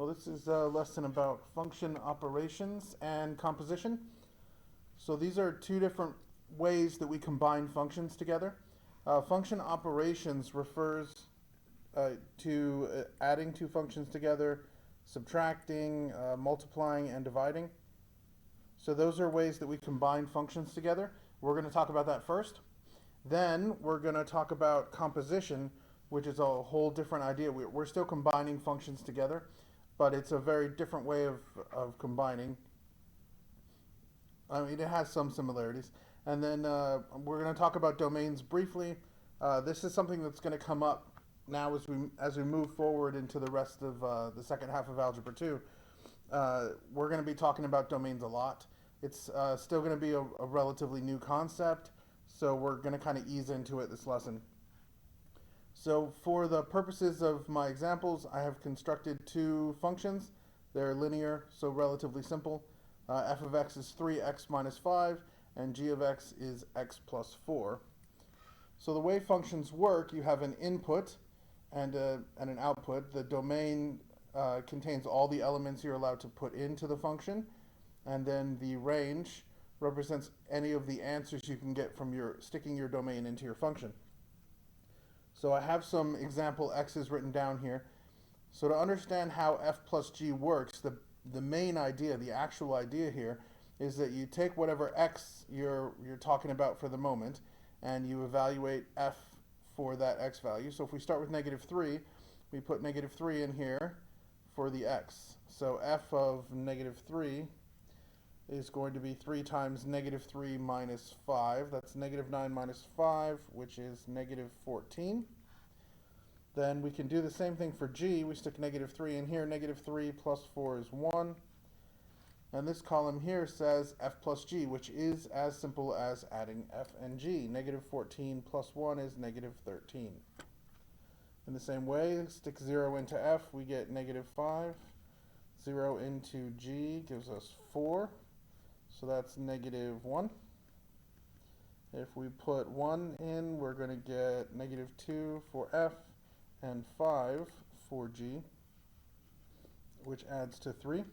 Well, this is a lesson about function operations and composition. So these are two different ways that we combine functions together. Function operations refers to adding two functions together, subtracting, multiplying, and dividing. So those are ways that we combine functions together. We're going to talk about that first. Then we're going to talk about composition, which is a whole different idea. We're still combining functions together, but it's a very different way of combining. I mean, it has some similarities. And then we're going to talk about domains briefly. This is something that's going to come up now as we move forward into the rest of the second half of Algebra 2. We're going to be talking about domains a lot. It's still going to be a relatively new concept, so we're going to kind of ease into it this lesson. So for the purposes of my examples, I have constructed two functions. They're linear, so relatively simple. F of x is 3x minus 5, and g of x is x plus 4. So the way functions work, you have an input and an output. The domain contains all the elements you're allowed to put into the function, and then the range represents any of the answers you can get from sticking your domain into your function. So I have some example x's written down here. So to understand how f plus g works, the main idea, the actual idea here, is that you take whatever x you're talking about for the moment, and you evaluate f for that x value. So if we start with -3, we put -3 in here for the x. So f of -3 is going to be 3 times -3 minus 5. That's -9 minus 5, which is -14. Then we can do the same thing for g. We stick -3 in here. -3 plus 4 is 1. And this column here says f plus g, which is as simple as adding f and g. -14 plus 1 is -13. In the same way, stick 0 into f, we get -5. 0 into g gives us 4. So that's -1. If we put 1 in, we're going to get -2 for f and 5 for g, which adds to 3.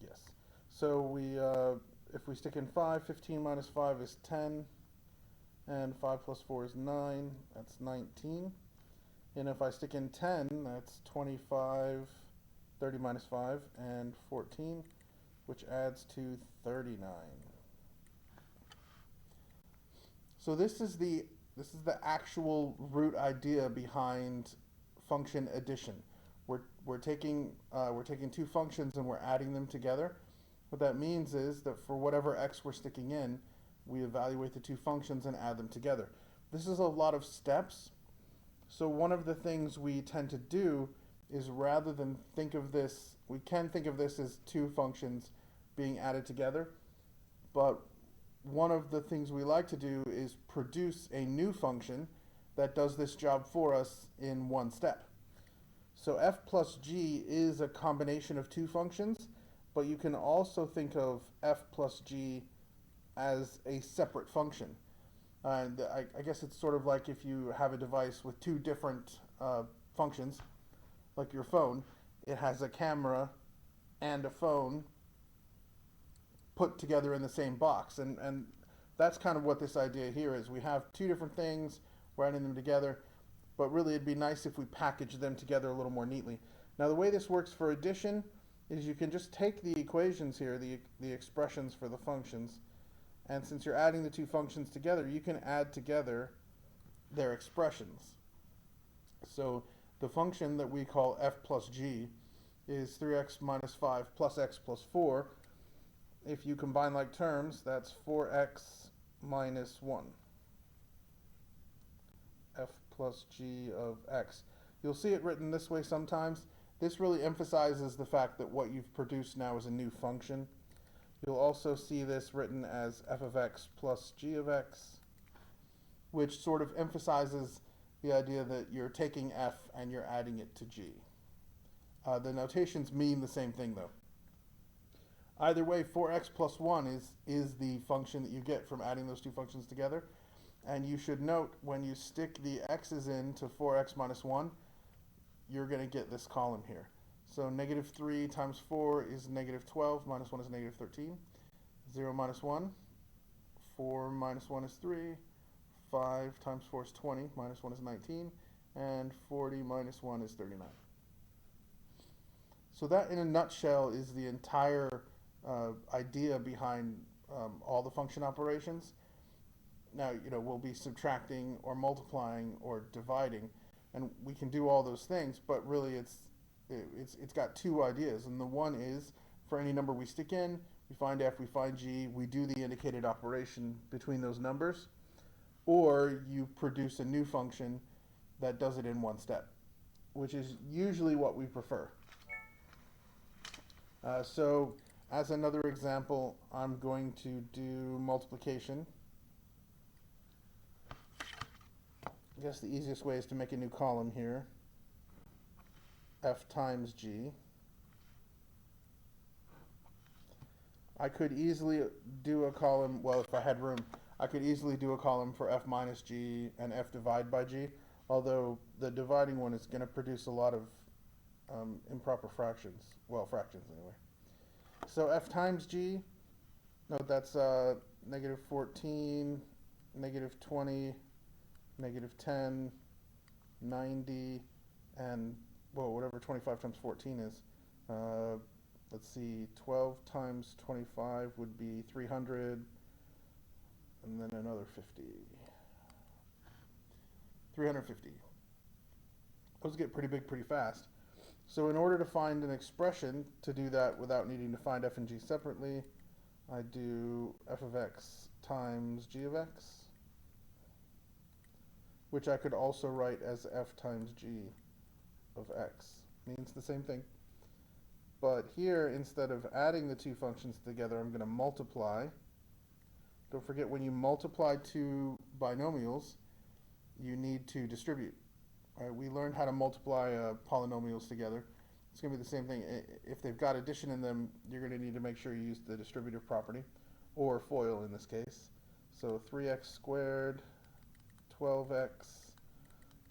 Yes. So if we stick in 5, 15 minus 5 is 10, and 5 plus 4 is 9. That's 19. And if I stick in 10, that's 25. 30 minus 5 and 14, which adds to 39. So this is the actual root idea behind function addition. We're taking two functions and we're adding them together. What that means is that for whatever x we're sticking in, we evaluate the two functions and add them together. This is a lot of steps. So one of the things we tend to do is, rather than think of this, we can think of this as two functions being added together, but one of the things we like to do is produce a new function that does this job for us in one step. So f plus g is a combination of two functions, but you can also think of f plus g as a separate function. And I guess it's sort of like if you have a device with two different functions, like your phone. It has a camera and a phone put together in the same box. And that's kind of what this idea here is. We have two different things, we're adding them together, but really it'd be nice if we package them together a little more neatly. Now the way this works for addition is you can just take the equations here, the expressions for the functions, and since you're adding the two functions together, you can add together their expressions. So the function that we call f plus g is 3x minus 5 plus x plus 4. If you combine like terms, that's 4x minus 1. F plus g of x. You'll see it written this way sometimes. This really emphasizes the fact that what you've produced now is a new function. You'll also see this written as f of x plus g of x, which sort of emphasizes the idea that you're taking f and you're adding it to g. The notations mean the same thing though. Either way, 4x plus 1 is the function that you get from adding those two functions together. And you should note when you stick the x's in to 4x minus 1, you're going to get this column here. So negative 3 times 4 is negative 12, minus 1 is negative 13. 0 minus 1, 4 minus 1 is 3, 5 times 4 is 20, minus 1 is 19, and 40 minus 1 is 39. So that, in a nutshell, is the entire idea behind all the function operations. Now, we'll be subtracting or multiplying or dividing, and we can do all those things, but really it's got two ideas. And the one is, for any number we stick in, we find f, we find g, we do the indicated operation between those numbers, or you produce a new function that does it in one step, which is usually what we prefer. So as another example, I'm going to do multiplication. I guess the easiest way is to make a new column here. F times G. I could easily do a column, well, if I had room, I could easily do a column for F minus G and F divided by G, although the dividing one is going to produce a lot of improper fractions. Well, fractions anyway. So F times G, note that's negative 14, negative 20, negative 10, 90, and, well, whatever 25 times 14 is. Let's see, 12 times 25 would be 300, and then another 50. 350. Those get pretty big pretty fast. So in order to find an expression to do that without needing to find f and g separately, I do f of x times g of x, which I could also write as f times g of x. Means the same thing. But here, instead of adding the two functions together, I'm going to multiply. Don't forget, when you multiply two binomials, you need to distribute. Right, we learned how to multiply polynomials together. It's going to be the same thing. If they've got addition in them, you're going to need to make sure you use the distributive property, or FOIL in this case. So 3x squared, 12x,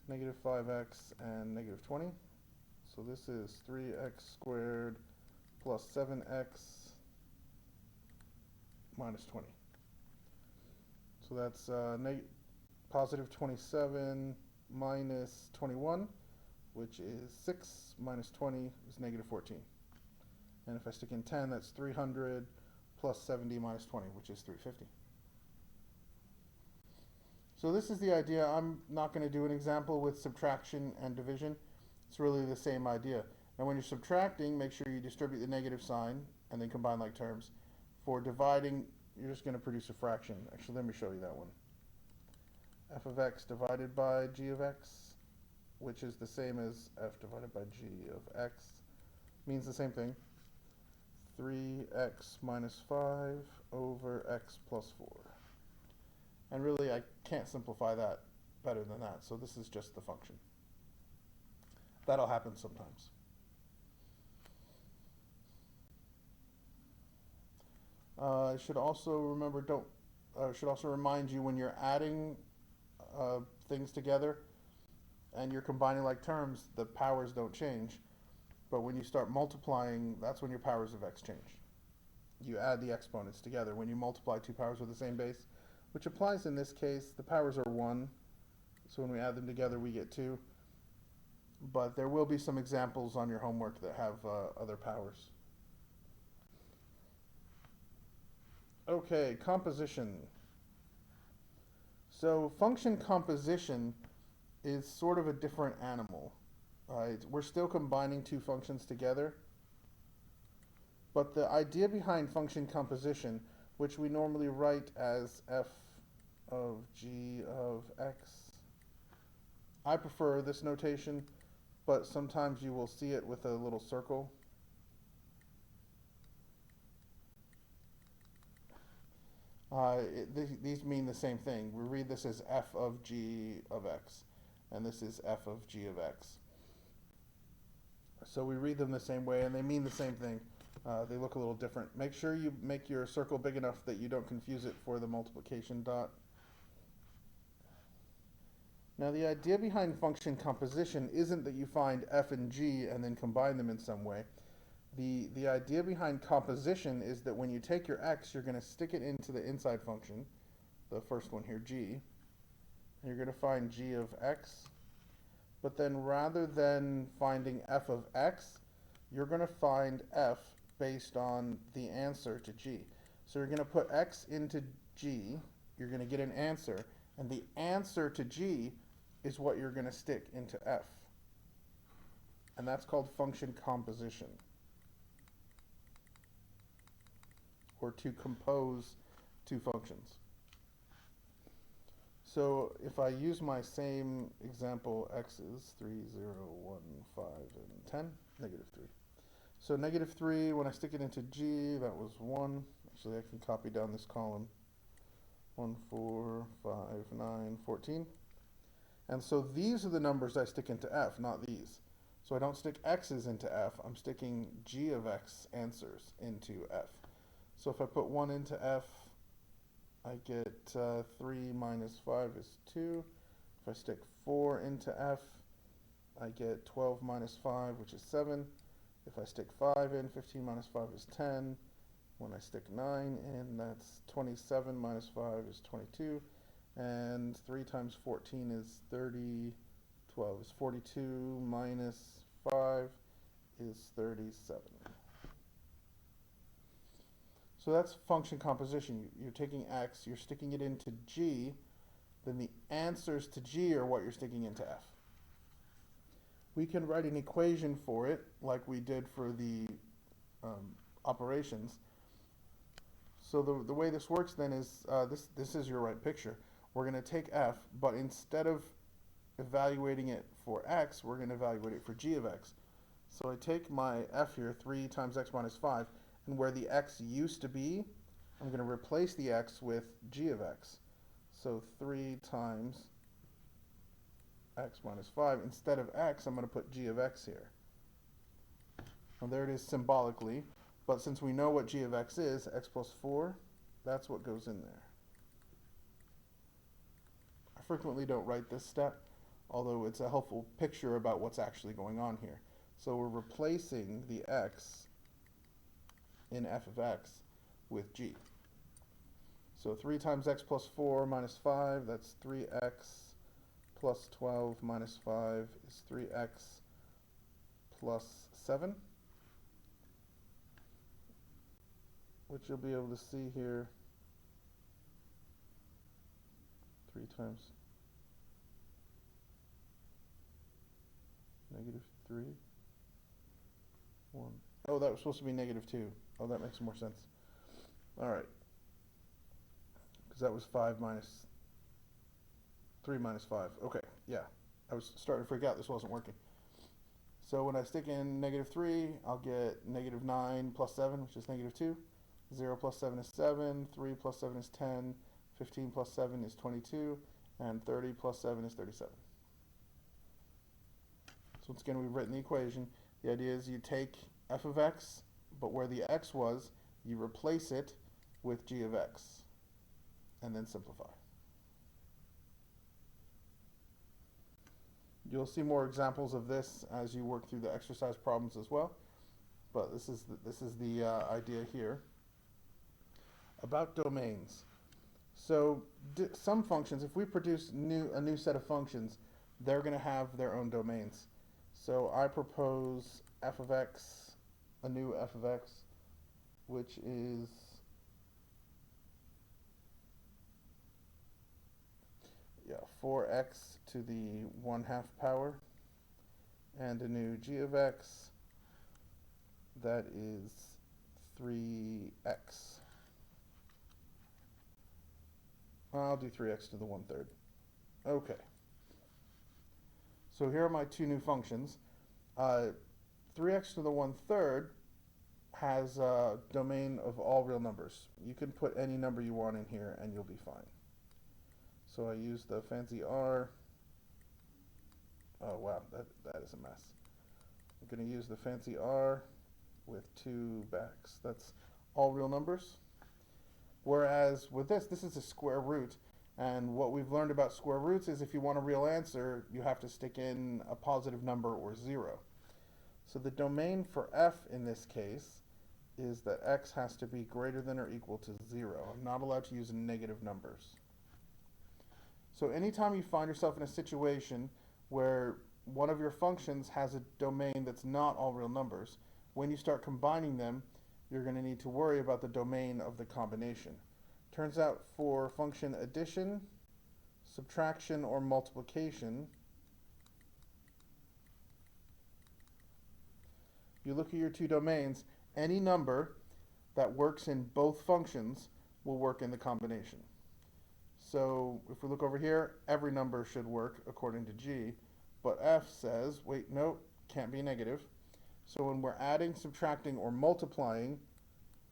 negative 5x, and negative 20. So this is 3x squared plus 7x minus 20. So that's positive 27 minus 21, which is 6, minus 20 is negative 14. And if I stick in 10, that's 300 plus 70 minus 20, which is 350. So this is the idea. I'm not going to do an example with subtraction and division. It's really the same idea. Now when you're subtracting, make sure you distribute the negative sign and then combine like terms. For dividing, you're just going to produce a fraction. Actually, let me show you that one. F of x divided by g of x, which is the same as f divided by g of x, means the same thing. 3x minus 5 over x plus 4. And really, I can't simplify that better than that, so this is just the function. That'll happen sometimes. I should also remember, should also remind you, when you're adding things together and you're combining like terms, the powers don't change. But when you start multiplying, that's when your powers of x change. You add the exponents together. When you multiply two powers with the same base, which applies in this case, the powers are 1. So when we add them together, we get 2. But there will be some examples on your homework that have other powers. Okay, composition. So function composition is sort of a different animal. We're still combining two functions together, but the idea behind function composition, which we normally write as f of g of x, I prefer this notation, but sometimes you will see it with a little circle. These mean the same thing. We read this as f of g of x, and this is f of g of x. So we read them the same way, and they mean the same thing. They look a little different. Make sure you make your circle big enough that you don't confuse it for the multiplication dot. Now, the idea behind function composition isn't that you find f and g and then combine them in some way. The idea behind composition is that when you take your x, you're going to stick it into the inside function, the first one here, g, and you're going to find g of x. But then rather than finding f of x, you're going to find f based on the answer to g. So you're going to put x into g, you're going to get an answer, and the answer to g is what you're going to stick into f. And that's called function composition, or to compose two functions. So if I use my same example, x's 3, 0, 1, 5, and 10, negative 3. So negative 3, when I stick it into g, that was 1. Actually, I can copy down this column. 1, 4, 5, 9, 14. And so these are the numbers I stick into f, not these. So I don't stick x's into f, I'm sticking g of x answers into f. So if I put 1 into f, I get 3 minus 5 is 2. If I stick 4 into f, I get 12 minus 5, which is 7. If I stick 5 in, 15 minus 5 is 10. When I stick 9 in, that's 27 minus 5 is 22. And 3 times 14 is 30. 12 is 42 minus 5 is 37. So that's function composition. You're taking x, you're sticking it into g, then the answers to g are what you're sticking into f. We can write an equation for it, like we did for the operations. So the way this works then is, this is your right picture. We're going to take f, but instead of evaluating it for x, we're going to evaluate it for g of x. So I take my f here, 3 times x minus 5, and where the x used to be, I'm going to replace the x with g of x. So 3 times x minus 5. Instead of x, I'm going to put g of x here. Well, there it is symbolically, but since we know what g of x is, x plus 4, that's what goes in there. I frequently don't write this step, although it's a helpful picture about what's actually going on here. So we're replacing the x in f of x with g. So 3 times x plus 4 minus 5, that's 3x plus 12 minus 5 is 3x plus 7, which you'll be able to see here. 3 times negative 3, 1. Oh, that was supposed to be negative 2. Oh, that makes more sense. All right. Because that was 5 minus 3 minus 5. Okay, yeah. I was starting to freak out. This wasn't working. So when I stick in negative 3, I'll get negative 9 plus 7, which is negative 2. 0 plus 7 is 7. 3 plus 7 is 10. 15 plus 7 is 22. And 30 plus 7 is 37. So once again, we've written the equation. The idea is you take f of x, but where the x was, you replace it with g of x, and then simplify. You'll see more examples of this as you work through the exercise problems as well, but this is the idea here. About domains. So some functions, if we produce a new set of functions, they're going to have their own domains. So I propose f of x, a new f of x, which is yeah, 4x to the 1/2 power, and a new g of x that is 3x. I'll do 3x to the 1/3. Okay. So here are my two new functions. 3x to the 1/3 has a domain of all real numbers. You can put any number you want in here and you'll be fine. So I use the fancy R. Oh wow, that is a mess. I'm going to use the fancy R with 2 backs. That's all real numbers. Whereas with this is a square root, And what we've learned about square roots is if you want a real answer, you have to stick in a positive number or 0. So the domain for f in this case is that x has to be greater than or equal to 0. I'm not allowed to use negative numbers. So anytime you find yourself in a situation where one of your functions has a domain that's not all real numbers, when you start combining them, you're going to need to worry about the domain of the combination. Turns out for function addition, subtraction, or multiplication, you look at your two domains, any number that works in both functions will work in the combination. So if we look over here, every number should work according to G, but F says, wait, no, can't be negative. So when we're adding, subtracting, or multiplying,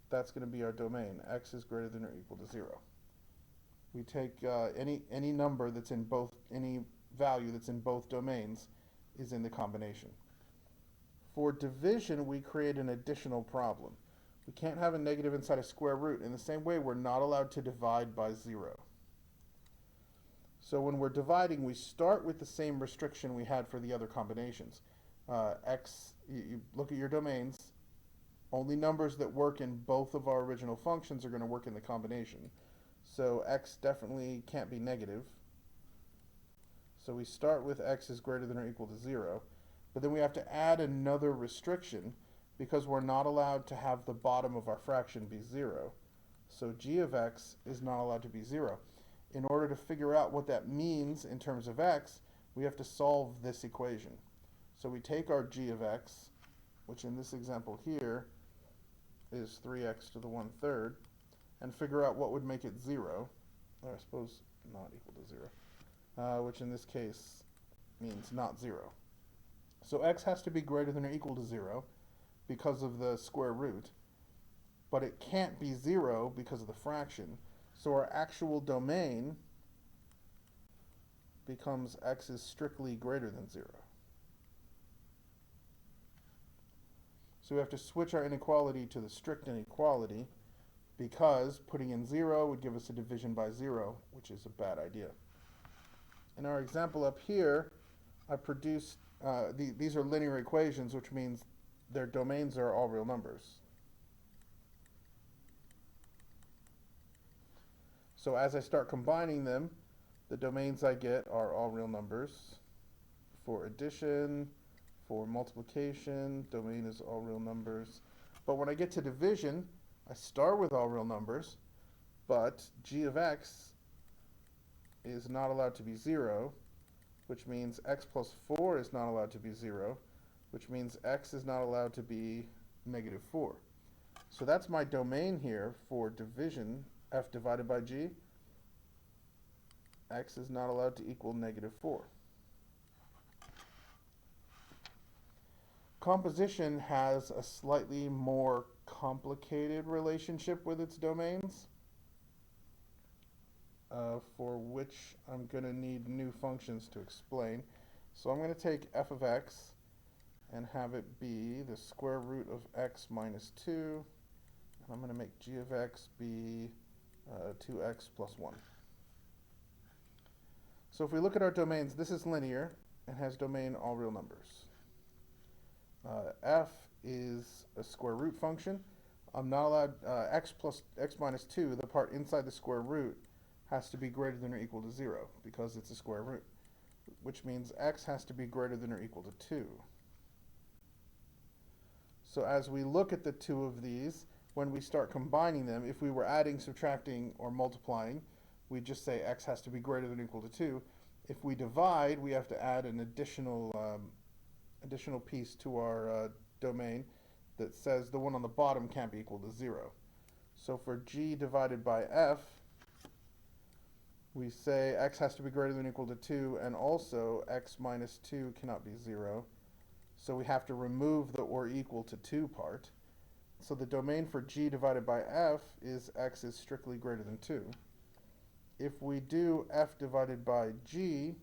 that's going to be our domain. X is greater than or equal to 0. We take any number that's in both, any value that's in both domains is in the combination. For division, we create an additional problem. We can't have a negative inside a square root. In the same way, we're not allowed to divide by 0. So when we're dividing, we start with the same restriction we had for the other combinations. You look at your domains. Only numbers that work in both of our original functions are going to work in the combination. So x definitely can't be negative. So we start with x is greater than or equal to 0. But then we have to add another restriction because we're not allowed to have the bottom of our fraction be 0. So g of x is not allowed to be 0. In order to figure out what that means in terms of x, we have to solve this equation. So we take our g of x, which in this example here is 3x to the 1/3, and figure out what would make it 0, or I suppose not equal to 0, which in this case means not 0. So x has to be greater than or equal to 0 because of the square root, but it can't be 0 because of the fraction. So our actual domain becomes x is strictly greater than 0. So we have to switch our inequality to the strict inequality because putting in 0 would give us a division by 0, which is a bad idea. In our example up here, I produced, these are linear equations, which means their domains are all real numbers. So as I start combining them, the domains I get are all real numbers. For addition, for multiplication, domain is all real numbers. But when I get to division, I start with all real numbers, but g of x is not allowed to be 0, which means x plus 4 is not allowed to be 0, which means x is not allowed to be negative 4. So that's my domain here for division, f divided by g. X is not allowed to equal negative 4. Composition has a slightly more complicated relationship with its domains, for which I'm going to need new functions to explain. So I'm going to take f of x and have it be the square root of x minus 2, and I'm going to make g of x be 2x plus 1. So if we look at our domains, this is linear and has domain all real numbers. F is a square root function. I'm not allowed, x minus 2, the part inside the square root, has to be greater than or equal to 0 because it's a square root, which means x has to be greater than or equal to 2. So as we look at the two of these, when we start combining them, if we were adding, subtracting, or multiplying, we just say x has to be greater than or equal to 2. If we divide, we have to add an additional piece to our domain that says the one on the bottom can't be equal to 0. So for g divided by f, we say x has to be greater than or equal to 2, and also x minus 2 cannot be 0. So we have to remove the or equal to 2 part. So the domain for g divided by f is x is strictly greater than 2. If we do f divided by g,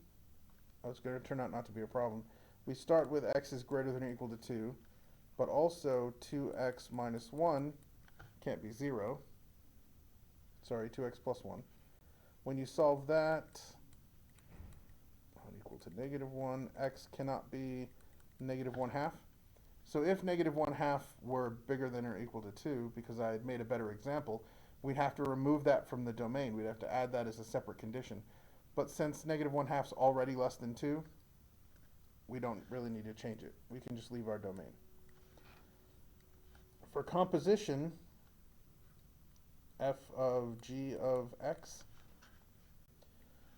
it's going to turn out not to be a problem. We start with x is greater than or equal to 2, but also 2x minus 1 can't be 0. Sorry, 2x plus 1. When you solve that, equal to -1, x cannot be -1/2. So if -1/2 were bigger than or equal to 2, because I had made a better example, we'd have to remove that from the domain. We'd have to add that as a separate condition. But since -1/2 is already less than 2, we don't really need to change it. We can just leave our domain. For composition, f of g of x,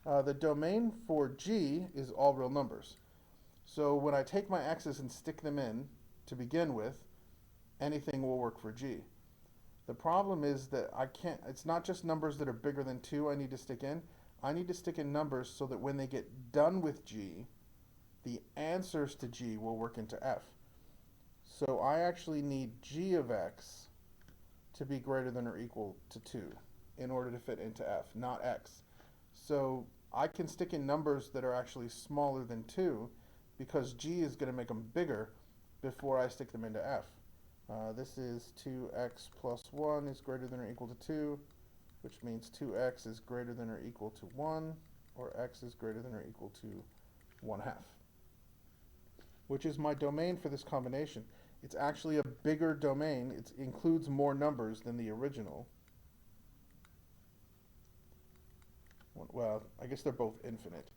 the domain for g is all real numbers. So when I take my x's and stick them in to begin with, anything will work for g. The problem is that it's not just numbers that are bigger than 2 I need to stick in. I need to stick in numbers so that when they get done with g, the answers to g will work into f. So I actually need g of x to be greater than or equal to 2 in order to fit into f, not x. So I can stick in numbers that are actually smaller than 2 because g is going to make them bigger before I stick them into f. This is 2x plus 1 is greater than or equal to 2, which means 2x is greater than or equal to 1, or x is greater than or equal to 1/2, which is my domain for this combination. It's actually a bigger domain. It includes more numbers than the original. Well, I guess they're both infinite.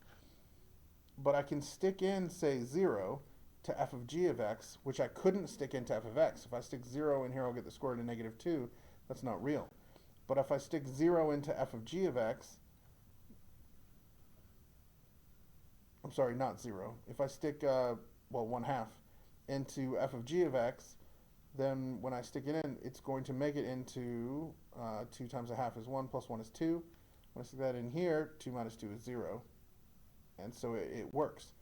But I can stick in, say, 0 to f of g of x, which I couldn't stick into f of x. If I stick 0 in here, I'll get the square root of -2. That's not real. But if I stick 0 into f of g of x, I'm sorry, not 0. If I stick, 1/2 into f of g of x, then when I stick it in, it's going to make it into 2 times 1/2 is 1, plus 1 is 2. When I stick that in here, 2 minus 2 is 0. And so it works.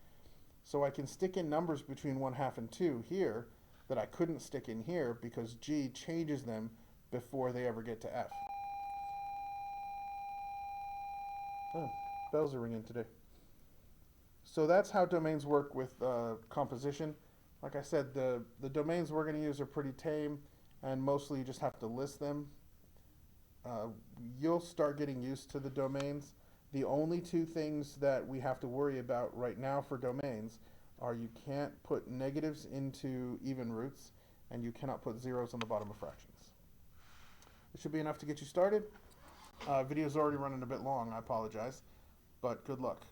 So I can stick in numbers between 1/2 and 2 here that I couldn't stick in here because g changes them before they ever get to f. Oh, bells are ringing today. So that's how domains work with composition. Like I said, the domains we're going to use are pretty tame, and mostly you just have to list them. You'll start getting used to the domains. The only two things that we have to worry about right now for domains are you can't put negatives into even roots, and you cannot put zeros on the bottom of fractions. It should be enough to get you started. Video's already running a bit long, I apologize, but good luck.